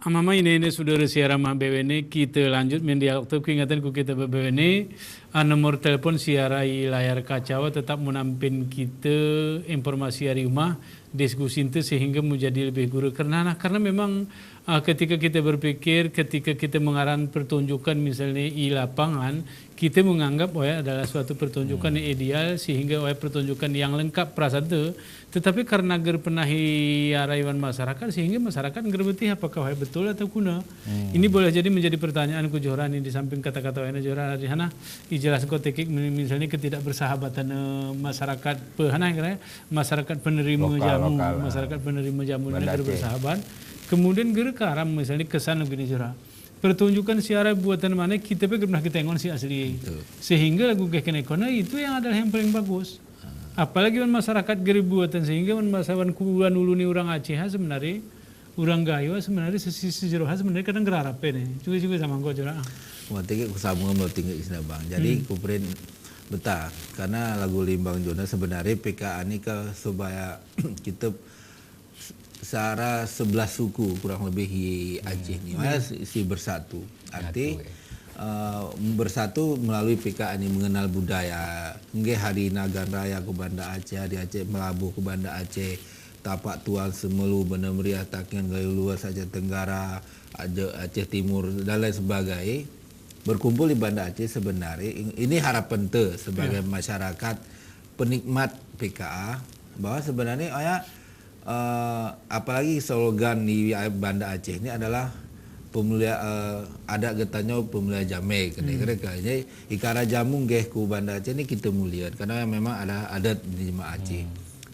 Amama ini saudara siara mah BWN kita lanjut mendialog tu ingatan ku kita BWN nomor telepon siara layar kaca tetap menampin kita informasi hari rumah diskusi itu sehingga menjadi lebih guru karena memang ketika kita berpikir ketika kita mengarang pertunjukan misalnya di lapangan kita menganggap adalah suatu pertunjukan yang ideal sehingga pertunjukan yang lengkap perasaan itu tetapi karena gerpenahi araiwan masyarakat sehingga masyarakat ngerbeti apakah betul atau kuna. Ini boleh jadi menjadi pertanyaan ku Joran di samping kata-kata Wena Joran di sana dijelaskan kotekik misalnya ketidakbersahabatan masyarakat masyarakat penerima jamu masyarakat penerima jamu negara bersahabat kemudian gerekaram misalnya kesan begini Joran pertunjukan siara buatan mana kita pernah kita tengok si asli sehingga lagu kekenekona itu yang adalah yang paling bagus. Apalagi masyarakat geribuatan sehingga masyarakat kuburan uluni orang Aceh sebenarnya orang Gayo sebenarnya sisi jerohan sebenarnya kadang gerarap nih juga sama kau curang. Waktu itu sambungan mau tinggal isna bang. Jadi kuperin betah karena lagu Limbang Jona sebenarnya PKA ini ke supaya kita secara 11 suku kurang lebih di Aceh nih, si bersatu. Arti bersatu melalui PKA ini mengenal budaya. Nggih hari Nagan Raya ke Banda Aceh, hari Aceh melabuh ke Banda Aceh, tapak tuan semelu benar meriah takian gayo luas Aceh Tenggara, Aceh Timur dan lain sebagainya. Berkumpul di Banda Aceh sebenarnya ini harapan te sebagai masyarakat penikmat PKA bahwa sebenarnya apalagi slogan di Banda Aceh ini adalah pemulia ada getanya pemulia jame kira-kira ikara jamu geh ku Banda Aceh ini kita mulia karena memang ada adat di jemaah Aceh.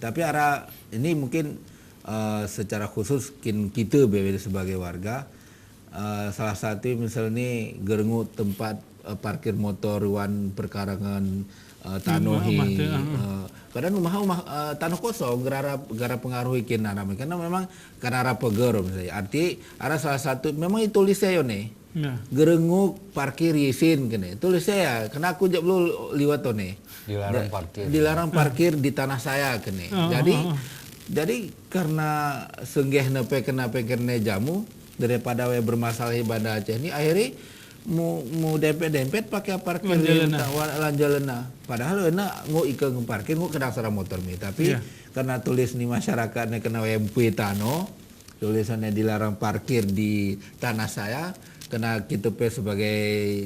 Tapi ini mungkin secara khusus kita sebagai warga salah satu misalnya gerengut tempat parkir motor wan perkarangan tanohi kadang rumah tanah kosong gara pengaruh ikin nanam karena memang karena arah peger misalnya arti ada salah satu memang itu tulis saya nih gerenguk parkir yesin kene tulis saya karena aku jauh belum liwat nih dilarang parkir di tanah saya kene jadi karena senggeh nepe kena jamu daripada bermasalah di Banda Aceh ini akhirnya mau dempet pakai parkir lanjalena padahal enak ngau ikeng parkir ngau kena sarang motor mi tapi karena tulis nih masyarakatnya kena WMP tano tulisannya dilarang parkir di tanah saya kena kita sebagai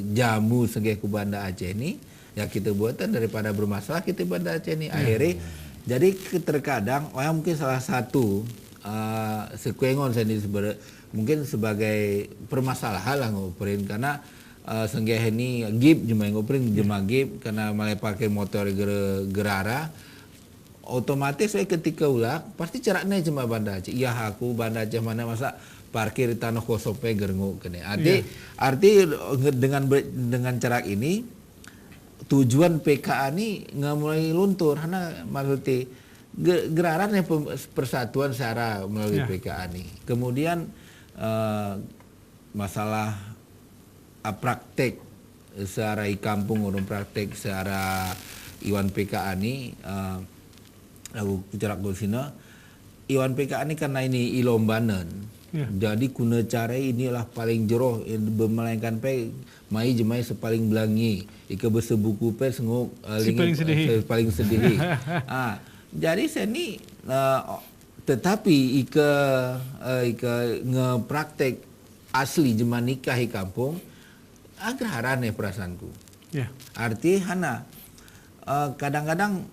jamu senggeh ku Banda Aceh ini ya kita buatan daripada bermasalah kita Banda Aceh ini akhirnya jadi terkadang mungkin salah satu sekuengon saya mungkin sebagai permasalahan lah ngoperin karena senggeh ini gip cuma ngoperin cuma gip karena mulai parkir motor gerara otomatis saya ketika ulak pasti ceraknya cuma Banda Aceh iya aku Banda Aceh mana masa parkir tanah kosong gerenguk kene arti dengan cerak ini tujuan PKA ini nggak mulai luntur karena maksudnya geraran persatuan secara melalui PKA ini kemudian masalah praktek secara kampung orang praktek secara Iwan PKA ini lagu cerak gosina Iwan PKA ini karena ini ilombanan jadi kuna cara inilah paling jeroh melainkan mai jemai sepaling belangi ika bersebuku senguk paling sedih jadi saya ini tetapi ika ngepraktek asli jema nikah di kampung agraran perasaanku. Arti hana kadang-kadang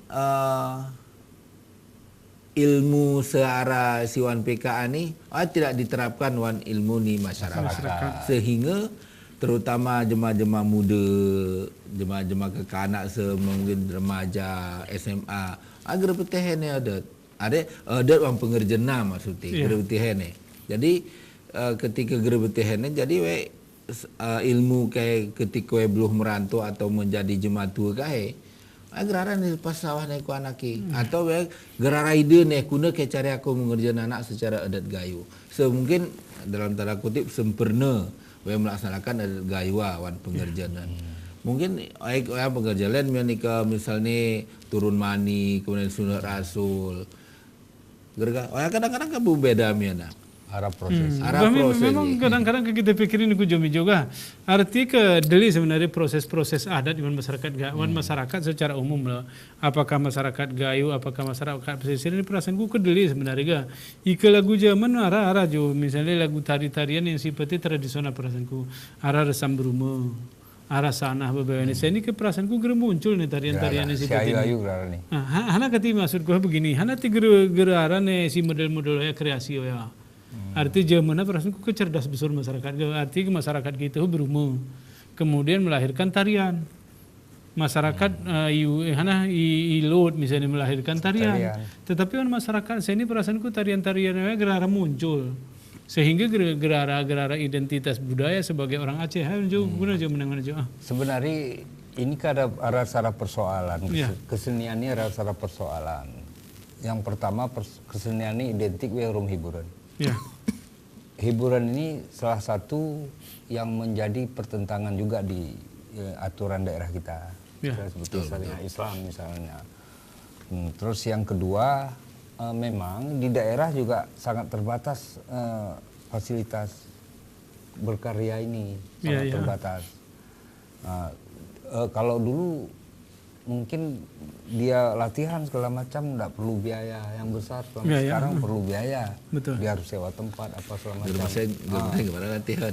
ilmu searah siwan PKA ini tidak diterapkan wan ilmu ni masyarakat. Sehingga terutama jemaah-jemaah muda, jemaah-jemaah kekanak mungkin remaja, SMA, agar petehen ada orang pengerjana maksudnya gerbetihan jadi ketika gerbetihan jadi ilmu kayak ketika belum merantau atau menjadi jemaat tua kayak agraran di pas sawah naik anaki atau gerara ide nih kuna kayak cari aku mengerjakan anak secara adat gayu semungkin dalam tanda kutip sempurna melaksanakan adat gayu wan pengerjaan mungkin pengerjaan misalnya turun mani kemudian sunat rasul kadang-kadang kamu beda miana arah proses. Arah proses memang kadang-kadang kita pikirin ku jomi juga. Arti ke deli sebenarnya proses-proses adat di masyarakat Gawan masyarakat secara umum lah. Apakah masyarakat Gayo, apakah masyarakat pesisir ini perasaanku ke deli sebenarnya ga. Ike lagu zaman arah jo misalnya lagu tari-tarian yang sifatnya tradisional perasaanku. Arah resam berumo. Arah sanah beberapa ini. Saya ini ke perasaanku gerak muncul nih tarian-tarian yang Si sifatnya. ayu-ayu gerara nih. Hana kati maksudku begini. Hana ti geraran si model-model kreasi ya. Arti zamannya perasaanku kecerdas besar masyarakat. Arti masyarakat kita berumur. Kemudian melahirkan tarian. Masyarakat ilot misalnya melahirkan tarian. Tetapi masyarakat saya ini perasaanku tarian-tariannya gerara muncul. Sehingga gerara identitas budaya sebagai orang Aceh. Guna aja menang aja. Sebenarnya ini kan ada arah-arah persoalan. Ya. Kesenian ini arah-arah persoalan. Yang pertama kesenian ini identik dengan hiburan. Ya. Hiburan ini salah satu yang menjadi pertentangan juga di aturan daerah kita. Ya. Seperti syariat Islam misalnya. Terus yang kedua, memang di daerah juga sangat terbatas fasilitas berkarya ini, sangat terbatas. Kalau dulu mungkin dia latihan segala macam nggak perlu biaya yang besar. Sekarang perlu biaya. Betul. Dia harus sewa tempat apa segala macam. gimana latihan?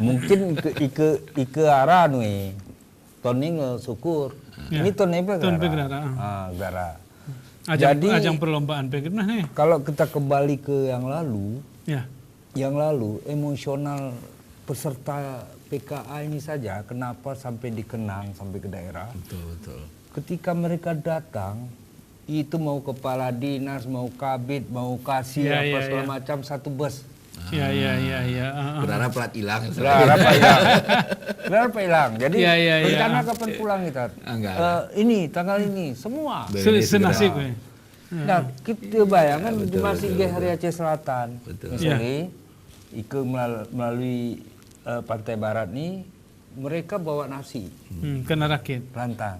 Mungkin ike arah nih. Toning syukur. Ya. Ini ton apa? Ton Pegrara. Gara. Ajang perlombaan pernah nih. Kalau kita kembali ke yang lalu, Ya. Emosional peserta PKA ini saja kenapa sampai dikenang sampai ke daerah. Betul. Ketika mereka datang, itu mau kepala dinas, mau kabid, mau kasih segala macam satu bus. Ya. Berharap plat hilang. Berapa hilang? Jadi rencana kapan pulang kita? Enggak. Ini tanggal ini semua. Senasib. Nah, kita bayangkan di masih di hari Aceh Selatan. Betul. Misalnya, melalui pantai barat nih, mereka bawa nasi, Kena rakit. rantang.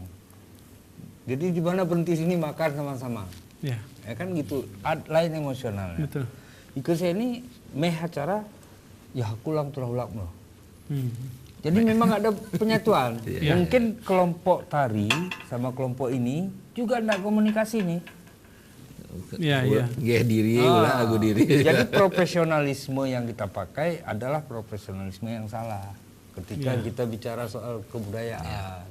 Jadi di mana berhenti sini makan sama-sama. Ya. Ya kan gitu, lain emosionalnya. Betul. Ikut saya ini meh acara, ya kulang tulak loh. Jadi memang ada penyatuan. Mungkin kelompok tari sama kelompok ini juga ada komunikasi nih. Ya. Geh diri, ulah aku diri. Jadi profesionalisme yang kita pakai adalah profesionalisme yang salah. Ketika kita bicara soal kebudayaan.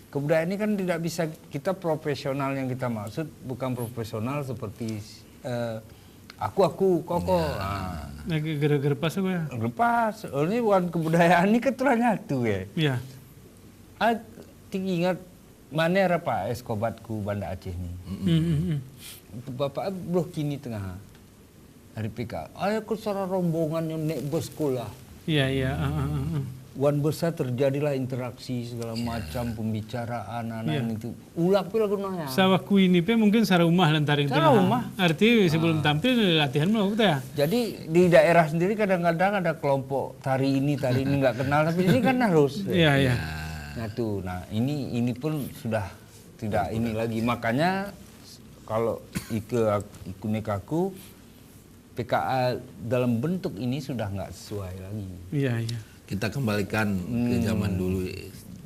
Kebudayaan ini kan tidak bisa kita profesional yang kita maksud bukan profesional seperti aku koko. Lagi gara-gara pas gue. Lepas, ini bukan kebudayaan ini ketuanya tuh ya. Ya. Tinggi ingat mana era Pak Eskobatku Banda Aceh ini. Bapak bro kini tengah hari PK. Ayo ke secara rombongan yang naik bus sekolah. Iya. Wan besar terjadilah interaksi segala macam pembicaraan anak itu. Ulak pula gunanya. Sawahku ini mungkin secara rumah lantaring Secara tengah. rumah. Arti sebelum tampil latihan melakukan ya. Jadi di daerah sendiri kadang-kadang ada kelompok tari ini nggak kenal tapi ini kan harus. Iya. Nah ini pun sudah tidak ini lagi, makanya kalau ikunekaku PKA dalam bentuk ini sudah nggak sesuai lagi. Iya. Kita kembalikan ke zaman dulu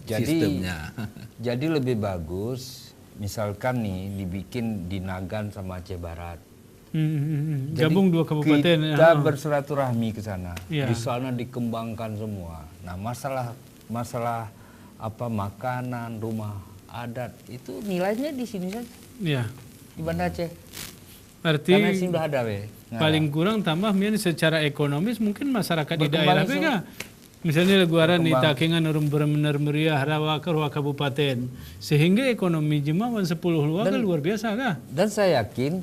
sistemnya. Jadi lebih bagus misalkan nih dibikin di Nagan sama Aceh Barat. Gabung dua kabupaten. Kita bersilaturahmi ke sana. Ya. Di sana dikembangkan semua. Nah, masalah apa makanan, rumah adat itu nilainya di sini saja. Iya. Di Banda Aceh. Arti Karena sini udah ada paling kurang tambah secara ekonomis mungkin masyarakat di Berkembang daerah isu. mereka. Misalnya laguaran di takingan urung benar meriah rawa ke kabupaten sehingga ekonomi jemawan 10 luar luar biasa kah? Dan saya yakin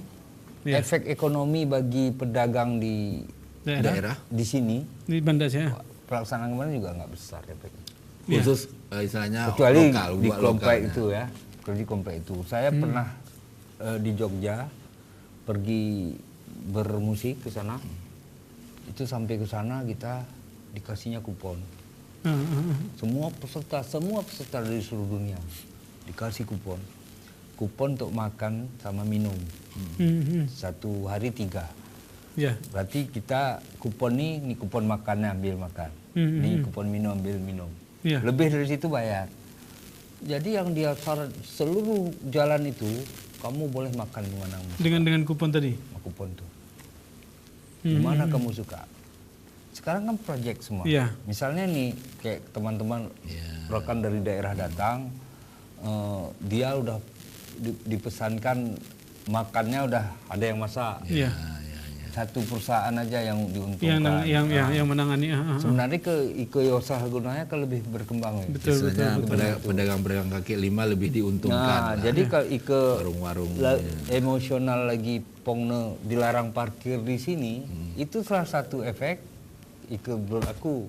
efek ekonomi bagi pedagang di Daerah. di sini Di Banda Aceh. pelaksanaan kemarin juga nggak besar efeknya. Khusus istilahnya Kecuali lokal, di buat kelompok lokalnya. itu ya. Kecuali di kelompok itu. Saya pernah di Jogja pergi bermusik ke sana. Itu sampai ke sana kita dikasihnya kupon. Semua peserta dari seluruh dunia dikasih kupon. Kupon untuk makan sama minum. 1 hari 3. Ya. Berarti kita kupon nih kupon makannya ambil makan. Nih kupon minum ambil minum. Ya. Lebih dari situ bayar. Jadi yang dia syarat seluruh jalan itu kamu boleh makan di mana Dengan kupon tadi. kupon tuh. Di mana kamu suka. Sekarang kan proyek semua. Iya. Misalnya nih kayak teman-teman rekan dari daerah datang, dia udah dipesankan makannya udah ada yang masak. Iya. Satu perusahaan aja yang diuntungkan. Yang menangani. Sebenarnya ke usaha gunanya kan lebih berkembang. Ya. Betul. Pedagang kaki lima lebih diuntungkan. Nah, jadi kalau warung-warung emosional lagi pongne dilarang parkir di sini, itu salah satu efek menurut aku.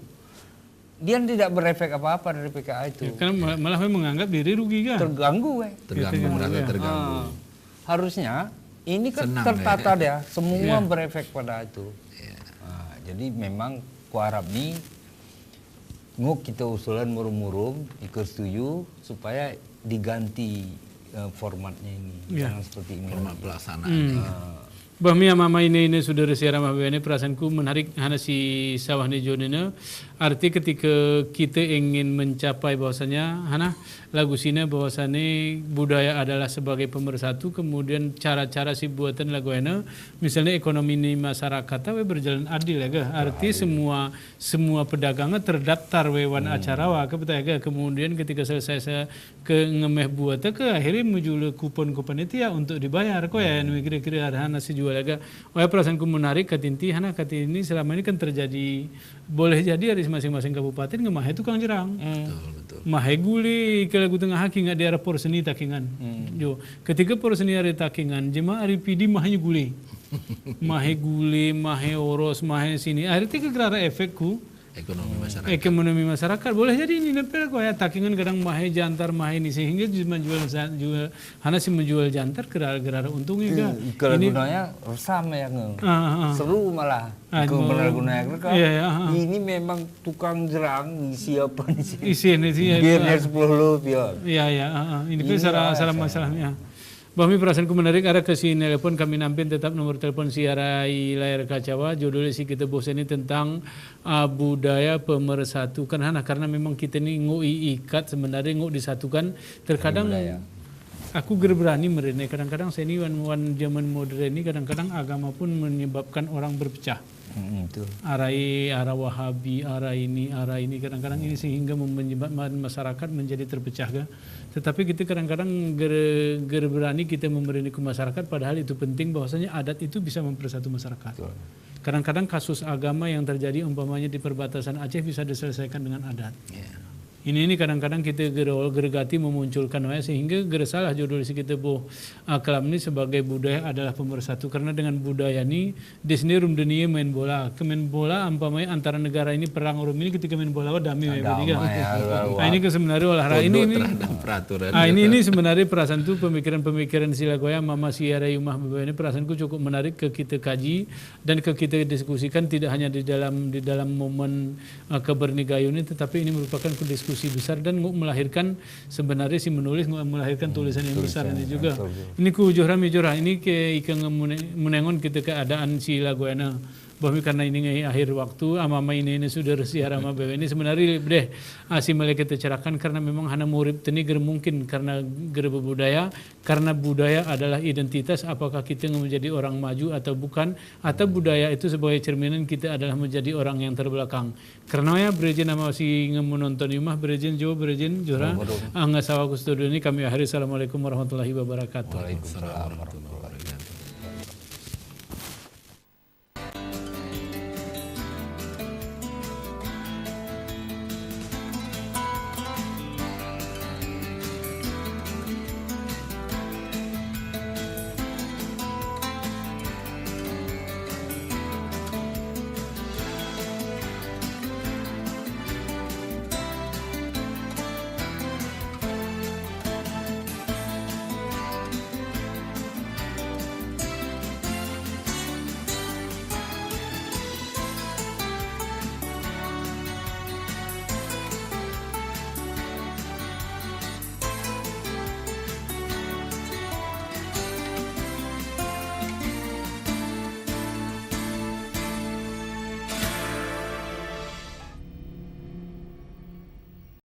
Dia tidak berefek apa-apa dari PKA itu. Ya, karena malah menganggap diri rugi kan? Terganggu, merasa terganggu. Harusnya ini kan Senang, tertata ya, semua berefek pada itu. Nah, jadi memang kuarap nih nguk kita usulan murum-murum ikut setuju supaya diganti formatnya ini, jangan seperti ini. Format pelaksanaan. Bahmi mama ini sudah siaran ini perasaanku menarik hana si sawah ni jonena. Arti ketika kita ingin mencapai bahwasanya hana lagu sini bahwasanya budaya adalah sebagai pemersatu, kemudian cara-cara si buatan lagu ini misalnya ekonomi ini masyarakat we berjalan adil ya ga. Arti semua pedagangnya terdaftar wewan acara wa ke kemudian ketika selesai ke ngemeh buatnya ke akhirnya menjual kupon-kupon itu ya untuk dibayar kok ya kira-kira hana si jual aga. Wah perasaanku menarik katinti hana ini selama ini kan terjadi boleh jadi dari masing-masing kabupaten ngemahe tukang jerang. Betul. Mahe guli kalau gue tengah haki nggak di arah porseni takingan. Jo, ketika porseni ada takingan, jema ari pidi mahnya guli. Mahe guli, mahe oros, mahe sini. Akhirnya kegerara efekku ekonomi masyarakat boleh jadi ini nepel kok ya takingan kadang mahe jantar mahe ini sehingga jual hana si menjual jantar gerara untungnya kalau gunanya sama ya seru malah benar gunanya ini memang tukang jerang siapa nih isinya biarnya 10 rupiah ini pun salah masalahnya. Bahmi perasaanku menarik ada ke sini telepon kami nampin tetap nomor telepon siarai layar kacawa judulnya si kita bos ini tentang budaya pemersatukan karena memang kita ini ngui ikat sebenarnya ngui disatukan terkadang aku berani merene kadang-kadang saya ini wan zaman modern ini kadang-kadang agama pun menyebabkan orang berpecah. Arah Wahabi, arah ini kadang-kadang ini sehingga menyebabkan masyarakat menjadi terpecah ga. Tetapi kita kadang-kadang berani kita memberi ke masyarakat padahal itu penting bahwasanya adat itu bisa mempersatu masyarakat. Kadang-kadang kasus agama yang terjadi umpamanya di perbatasan Aceh bisa diselesaikan dengan adat. Ini kadang-kadang kita gergati memunculkan sehingga salah judul si kita kelam ini sebagai budaya adalah pemersatu karena dengan budaya ini di sini dunia main bola umpamanya antara negara ini perang ini ketika main bola damai ini sebenarnya olahraga ini peraturan ini sebenarnya perasaan itu pemikiran sila goya mama siara rumah ini perasaanku cukup menarik ke kita kaji dan ke kita diskusikan tidak hanya di dalam momen kebernigayu ini tetapi ini merupakan diskusi besar dan melahirkan sebenarnya si menulis melahirkan tulisan yang besar ini juga. Ini ku jurah ini ke ikan menengon kita keadaan si laguana bahwa karena ini akhir waktu amama ini sudah siaran ama ini sebenarnya deh si mereka kita cerahkan karena memang hana murid ini mungkin karena budaya karena budaya adalah identitas apakah kita menjadi orang maju atau bukan atau budaya itu sebagai cerminan kita adalah menjadi orang yang terbelakang karena ya berjen nama si menonton rumah berjen jura angga sawaku studio ini kami akhiri assalamualaikum warahmatullahi wabarakatuh. Waalaikumsalam warahmatullahi wabarakatuh.